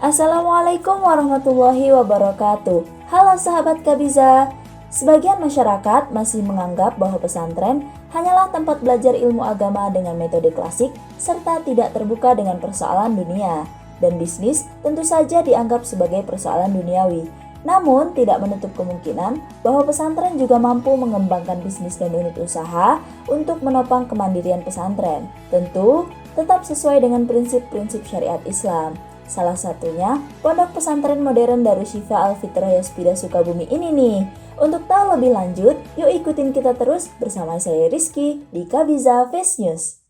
Assalamualaikum warahmatullahi wabarakatuh. Halo sahabat Kabiza. Sebagian masyarakat masih menganggap bahwa pesantren hanyalah tempat belajar ilmu agama dengan metode klasik serta tidak terbuka dengan persoalan dunia. Dan bisnis tentu saja dianggap sebagai persoalan duniawi. Namun tidak menutup kemungkinan bahwa pesantren juga mampu mengembangkan bisnis dan unit usaha untuk menopang kemandirian pesantren. Tentu tetap sesuai dengan prinsip-prinsip syariat Islam. Salah satunya, Pondok Pesantren Modern Darushifa Al-Fitrah Yaspida Sukabumi ini nih. Untuk tahu lebih lanjut, yuk ikutin kita terus bersama saya Rizky di Kabiza Fast News.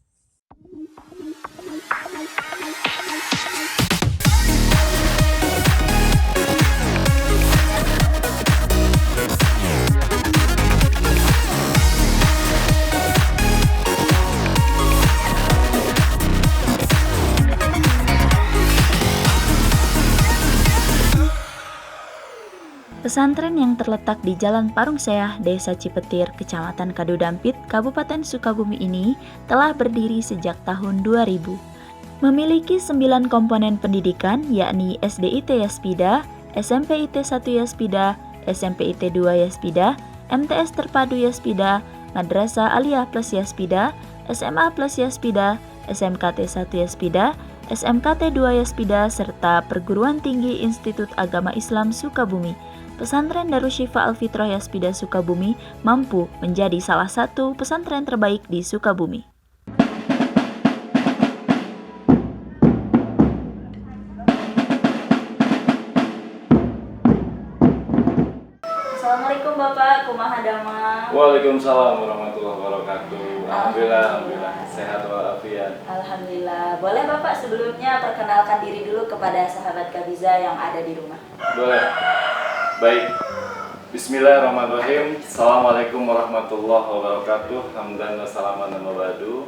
Pesantren yang terletak di Jalan Parungseah, Desa Cipetir, Kecamatan Kadudampit, Kabupaten Sukabumi ini telah berdiri sejak tahun 2000. Memiliki 9 komponen pendidikan yakni SDIT Yaspida, SMPIT 1 Yaspida, SMPIT 2 Yaspida, MTS Terpadu Yaspida, Madrasah Aliyah Plus Yaspida, SMA Plus Yaspida, SMKT 1 Yaspida, SMKT 2 Yaspida, serta Perguruan Tinggi Institut Agama Islam Sukabumi. Pesantren Darushifa Al-Fitrah Yaspida Sukabumi mampu menjadi salah satu pesantren terbaik di Sukabumi. Assalamualaikum Bapak, kumaha damang? Waalaikumsalam warahmatullahi wabarakatuh. Alhamdulillah, sehat walafiat. Alhamdulillah. Boleh Bapak sebelumnya perkenalkan diri dulu kepada sahabat Kabiza yang ada di rumah? Boleh. Baik. Bismillahirrahmanirrahim. Assalamualaikum warahmatullahi wabarakatuh. Hamdan wa salaman wa ba'du.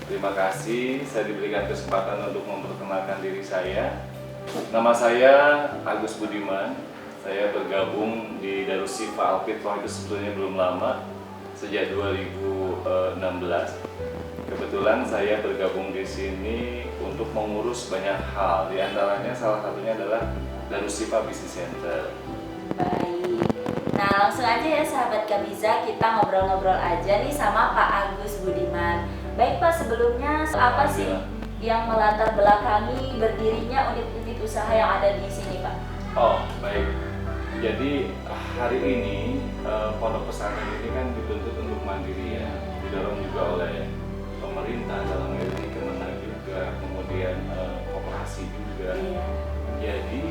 Terima kasih saya diberikan kesempatan untuk memperkenalkan diri saya. Nama saya Agus Budiman. Saya bergabung di Darushifa Al-Fitrah itu sebetulnya belum lama, sejak 2016. Kebetulan saya bergabung di sini untuk mengurus banyak hal. Di antaranya salah satunya adalah Darushifa Business Center. Baik. Nah langsung aja ya sahabat Kabiza, kita ngobrol-ngobrol aja nih sama Pak Agus Budiman. Baik Pak, sebelumnya apa sih yang melatar belakangi berdirinya unit-unit usaha yang ada di sini Pak? Oh baik. Jadi hari ini pondok pesantren ini kan dituntut untuk mandiri ya, didorong juga oleh pemerintah dalam hal ini Kemenag juga, kemudian koperasi juga. Iya. Jadi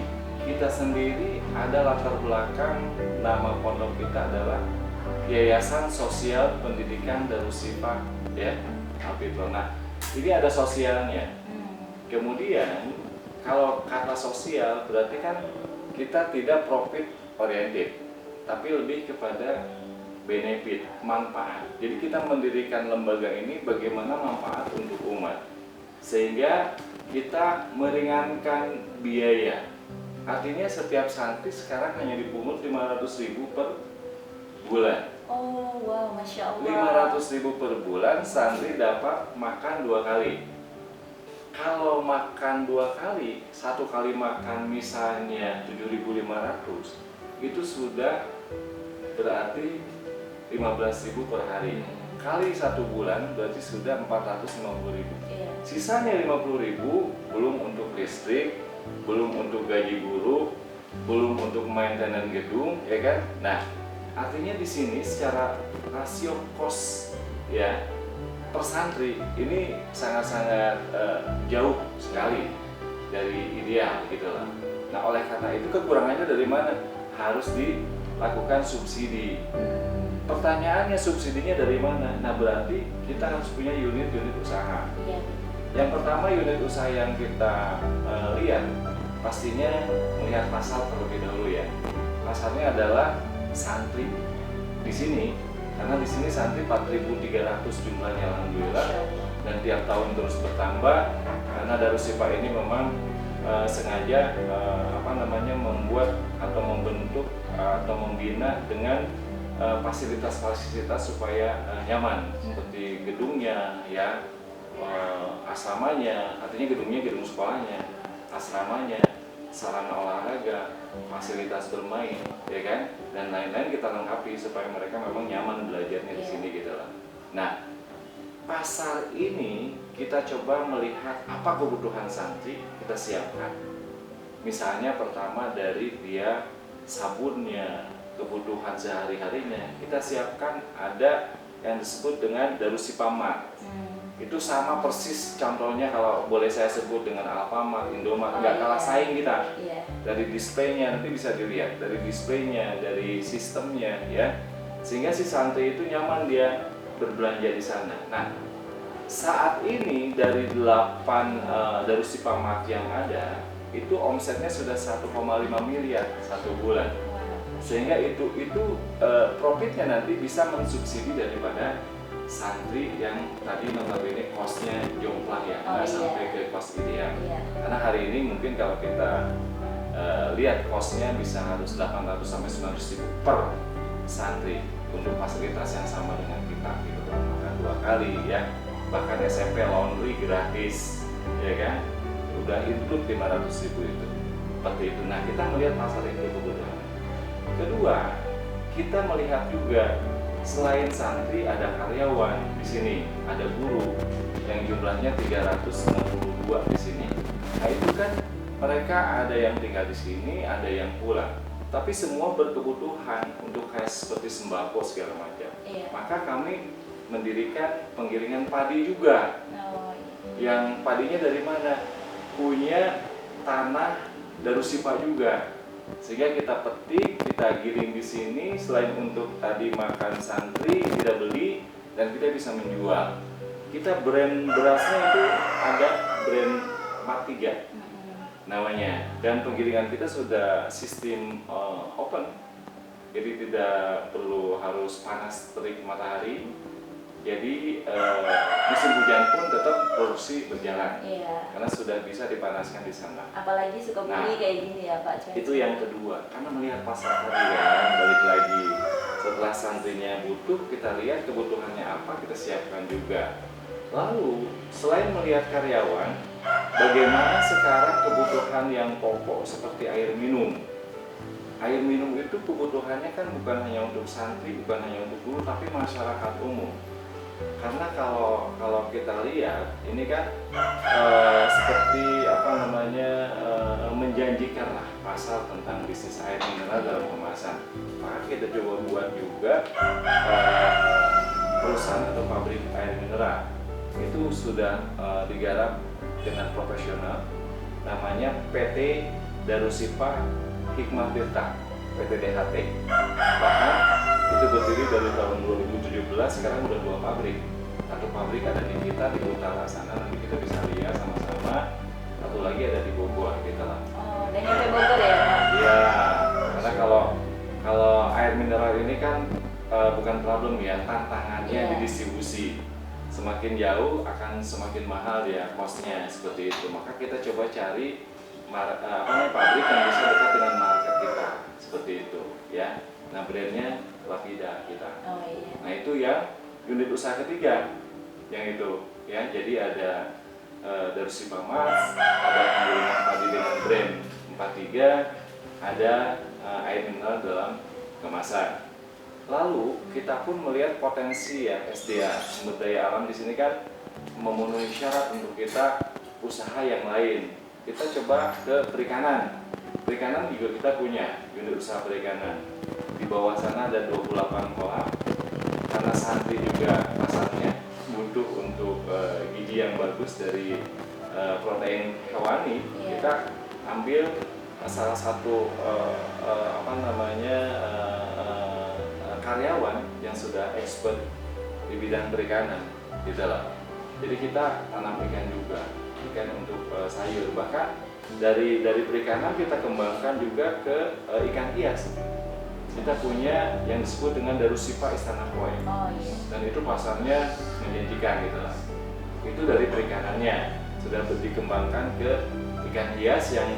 kita sendiri ada latar belakang, nama pondok kita adalah Yayasan Sosial Pendidikan Darushifa ya, Al-Fitrah. Nah, ini ada sosialnya. Kemudian kalau kata sosial berarti kan kita tidak profit oriented, tapi lebih kepada benefit, manfaat. Jadi kita mendirikan lembaga ini bagaimana manfaat untuk umat, sehingga kita meringankan biaya. Artinya setiap santri sekarang hanya dipungut 500.000 per bulan. Oh wow, Masya Allah. 500.000 per bulan, santri dapat makan 2 kali. Kalau makan 2 kali, 1 kali makan misalnya 7.500, itu sudah berarti 15.000 per hari. Kali 1 bulan berarti sudah 450.000. Sisanya 50.000 belum untuk listrik, belum untuk gaji guru, belum untuk maintenance gedung, ya kan? Nah, artinya di sini secara rasio kos ya per santri ini sangat-sangat jauh sekali dari ideal gitu lah. Nah, oleh karena itu kekurangannya dari mana? Harus dilakukan subsidi. Pertanyaannya subsidinya dari mana? Nah, berarti kita harus punya unit-unit usaha. Yang pertama unit usaha yang kita lihat pastinya melihat pasar terlebih dahulu ya. Pasarnya adalah santri di sini, karena di sini santri 4.300 jumlahnya alhamdulillah, dan tiap tahun terus bertambah karena Darushifa ini memang sengaja membuat atau membentuk atau membina dengan fasilitas-fasilitas supaya nyaman, seperti gedungnya ya, asramanya, artinya gedungnya gedung sekolahnya, asramanya, sarana olahraga, fasilitas bermain, ya kan, dan lain-lain kita lengkapi supaya mereka memang nyaman belajarnya di sini gitu lah. Nah, pasar ini kita coba melihat apa kebutuhan santri, kita siapkan. Misalnya pertama dari dia sabunnya, kebutuhan sehari-harinya, kita siapkan ada yang disebut dengan Darussipamat. Itu sama persis contohnya kalau boleh saya sebut dengan Alfamart, Indomaret, nggak kalah saing kita. Dari displaynya nanti bisa dilihat, dari displaynya, dari sistemnya ya, sehingga si santri itu nyaman dia berbelanja di sana. Nah, saat ini dari 8 Darussipamat yang ada, itu omsetnya sudah 1,5 miliar satu bulan. Sehingga itu profitnya nanti bisa mensubsidi daripada santri yang tadi notabene kosnya jomplang ya, nggak sampai ke kos ideal. Karena hari ini mungkin kalau kita lihat kosnya bisa harus 800 sampai 900 ribu per santri untuk fasilitas yang sama dengan kita gitu, makan 2 kali ya, bahkan SMP laundry gratis ya kan, udah include 500 ribu itu seperti itu. Nah, kita melihat pasar itu kebutuhan. Kedua, kita melihat juga selain santri ada karyawan di sini, ada guru yang jumlahnya 392 di sini. Nah, itu kan mereka ada yang tinggal di sini, ada yang pulang. Tapi semua berkebutuhan untuk kayak seperti sembako segala macam. Maka kami mendirikan penggilingan padi juga. Yang padinya dari mana? Punya tanah Darussipa juga. Sehingga kita petik, kita giling di sini, selain untuk tadi makan santri, tidak beli, dan kita bisa menjual. Kita brand berasnya itu ada brand 43 namanya, dan penggilingan kita sudah sistem open, jadi tidak perlu harus panas terik matahari. Jadi musim hujan pun tetap produksi berjalan, karena sudah bisa dipanaskan di sana. Apalagi Sukabumi kayak gini ya Pak. Itu yang kedua, karena melihat pasar tadi ya, balik lagi setelah santrinya butuh, kita lihat kebutuhannya apa, kita siapkan juga. Lalu selain melihat karyawan, bagaimana sekarang kebutuhan yang pokok seperti air minum. Air minum itu kebutuhannya kan bukan hanya untuk santri, bukan hanya untuk guru, tapi masyarakat umum. Karena kalau kita lihat ini kan seperti menjanjikan lah pasar tentang bisnis air mineral dalam kemasan. Maka kita coba buat juga perusahaan atau pabrik air mineral. Itu sudah digarap dengan profesional, namanya PT Darussipa Hikmah Tirta, PT DHT. Bahkan itu berdiri dari tahun 2017, sekarang udah 2 pabrik. Satu pabrik ada di kita di utara sana, nanti kita bisa lihat sama-sama. Satu lagi ada di Bogor gitu lah. Oh, dan nyampe Bogor ya Pak? Iya, karena kalau air mineral ini kan bukan problem ya, tantangannya di distribusi. Semakin jauh akan semakin mahal ya kosnya, seperti itu. Maka kita coba cari pabrik yang bisa dekat dengan market kita, seperti itu ya. Nah, brandnya Lapida kita. Nah, itu yang unit usaha ketiga, yang itu ya. Jadi ada Darussipamat, ada penggilingan padi dengan brand 43, ada air mineral dalam kemasan. Lalu kita pun melihat potensi ya SDA, sumber daya alam di sini kan memenuhi syarat untuk kita usaha yang lain. Kita coba ke perikanan. Perikanan juga kita punya unit usaha perikanan. Di bawah sana ada 28 kolam. Karena santri juga pasarnya butuh untuk gizi yang bagus dari protein hewani, kita ambil salah satu karyawan yang sudah expert di bidang perikanan di dalam. Jadi kita tanam ikan juga, ikan untuk sayur. Bahkan dari perikanan kita kembangkan juga ke ikan hias. Kita punya yang disebut dengan Darussipa Istana Koi. Dan itu pasarnya menjanjikan gitu lah. Itu dari perikanannya sudah dikembangkan ke ikan hias yang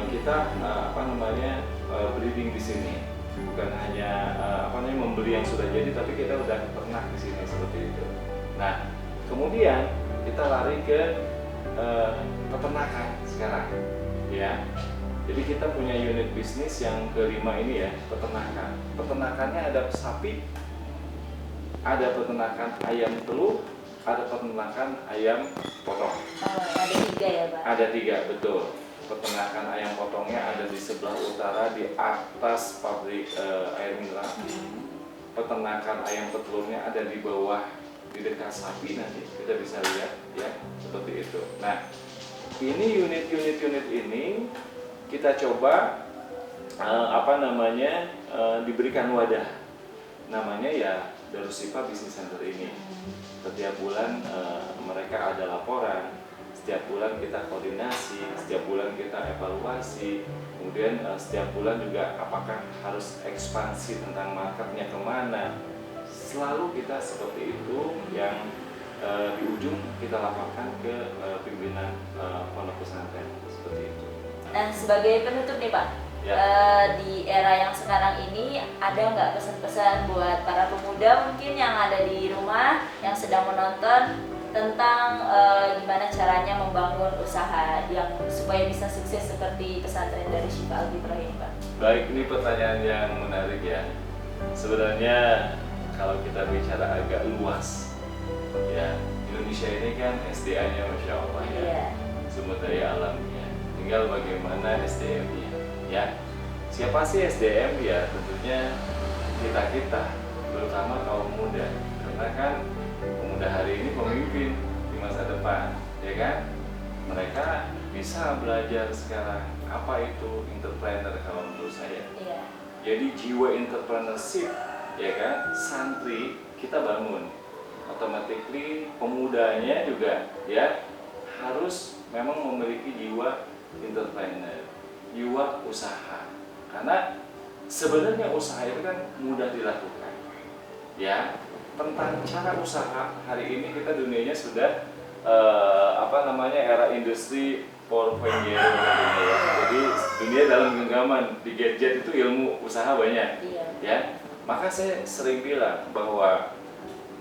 kita breeding di sini. Bukan hanya membeli yang sudah jadi, tapi kita udah ternak di sini seperti itu. Nah, kemudian kita lari ke peternakan sekarang, ya. Jadi kita punya unit bisnis yang kelima ini ya, peternakan. Peternakannya ada sapi, ada peternakan ayam telur, ada peternakan ayam potong. Oh, ada 3 ya, Pak? Ada 3, betul. Peternakan ayam potongnya ada di sebelah utara di atas pabrik air mineral. Peternakan ayam petelurnya ada di bawah di dekat sapi, nanti kita bisa lihat ya, seperti itu. Nah, ini unit ini kita coba diberikan wadah, namanya ya Darushifa Business Center ini. Setiap bulan mereka ada laporan, setiap bulan kita koordinasi, setiap bulan kita evaluasi, kemudian setiap bulan juga apakah harus ekspansi tentang marketnya kemana. Selalu kita seperti itu yang di ujung kita laporkan ke pimpinan pondok pesantren, seperti itu. Nah, sebagai penutup nih Pak, Ya. di era yang sekarang ini ada nggak pesan-pesan buat para pemuda mungkin yang ada di rumah yang sedang menonton tentang gimana caranya membangun usaha yang supaya bisa sukses seperti pesantren Darushifa Al-Fitrah ini, Pak? Baik, ini pertanyaan yang menarik ya. Sebenarnya kalau kita bicara agak luas, ya Indonesia ini kan SDA-nya Masya Allah ya, Iya. sumber daya alamnya. Tinggal bagaimana SDM-nya, ya. Siapa sih SDM? Ya tentunya kita, terutama kaum muda. Karena kan pemuda hari ini pemimpin di masa depan, ya kan? Mereka bisa belajar sekarang apa itu entrepreneur kalau menurut saya. Iya. Jadi jiwa entrepreneurship, ya kan, santri kita bangun. Automatically pemudanya juga ya harus memang memiliki jiwa entrepreneur, jiwa usaha. Karena sebenarnya usaha itu kan mudah dilakukan. Ya, tentang cara usaha hari ini kita dunianya sudah era industri 4.0 ya. Jadi dunia dalam genggaman, di gadget itu ilmu usaha banyak. Iya. Ya, maka saya sering bilang bahwa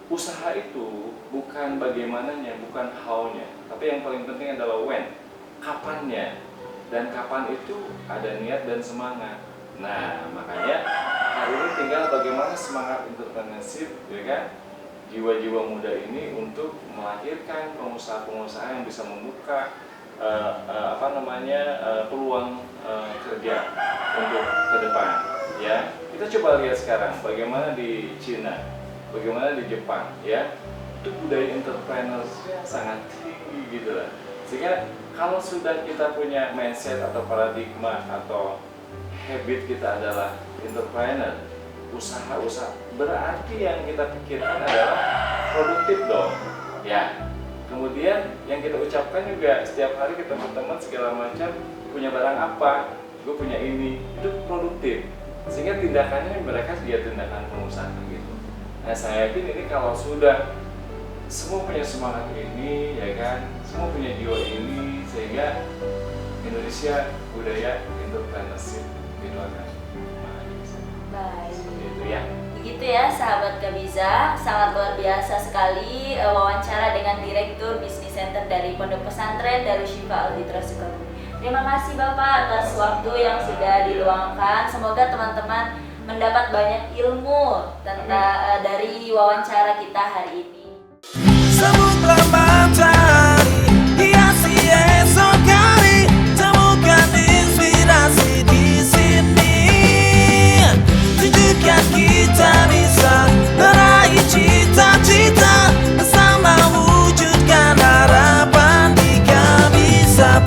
usaha itu bukan bagaimananya, bukan how-nya, tapi yang paling penting adalah when, kapannya, dan kapan itu ada niat dan semangat. Nah, makanya hari ini tinggal bagaimana semangat entrepreneurship, ya kan, jiwa-jiwa muda ini untuk melahirkan pengusaha-pengusaha yang bisa membuka peluang kerja untuk ke depan. Ya, kita coba lihat sekarang bagaimana di Cina, bagaimana di Jepang, ya, itu budaya entrepreneur sangat tinggi gitu lah. Sehingga kalau sudah kita punya mindset atau paradigma atau habit kita adalah entrepreneur, usaha-usaha, berarti yang kita pikirkan adalah produktif dong, ya. Kemudian yang kita ucapkan juga setiap hari kita berteman segala macam, punya barang apa, gue punya ini, itu produktif. Sehingga tindakannya mereka dia tindakan pengusaha gitu. Nah, saya yakin ini kalau sudah semua punya semangat ini, ya kan, semua punya jiwa ini, sehingga Indonesia budaya entrepreneurship itu akan maju. Baik. Itu ya. Begitu ya sahabat Gabiza, sangat luar biasa sekali wawancara dengan Direktur Bisnis Center dari Pondok Pesantren Darushifa Al-Fitrah Sukabumi. Terima kasih Bapak atas waktu yang sudah diluangkan. Semoga teman-teman mendapat banyak ilmu tentang dari wawancara kita hari ini. Sambutlah matahari, hiasi esok hari, temukan inspirasi di sini. Tunjukkan kita bisa meraih cita-cita, bersama wujudkan harapan di Gabiza.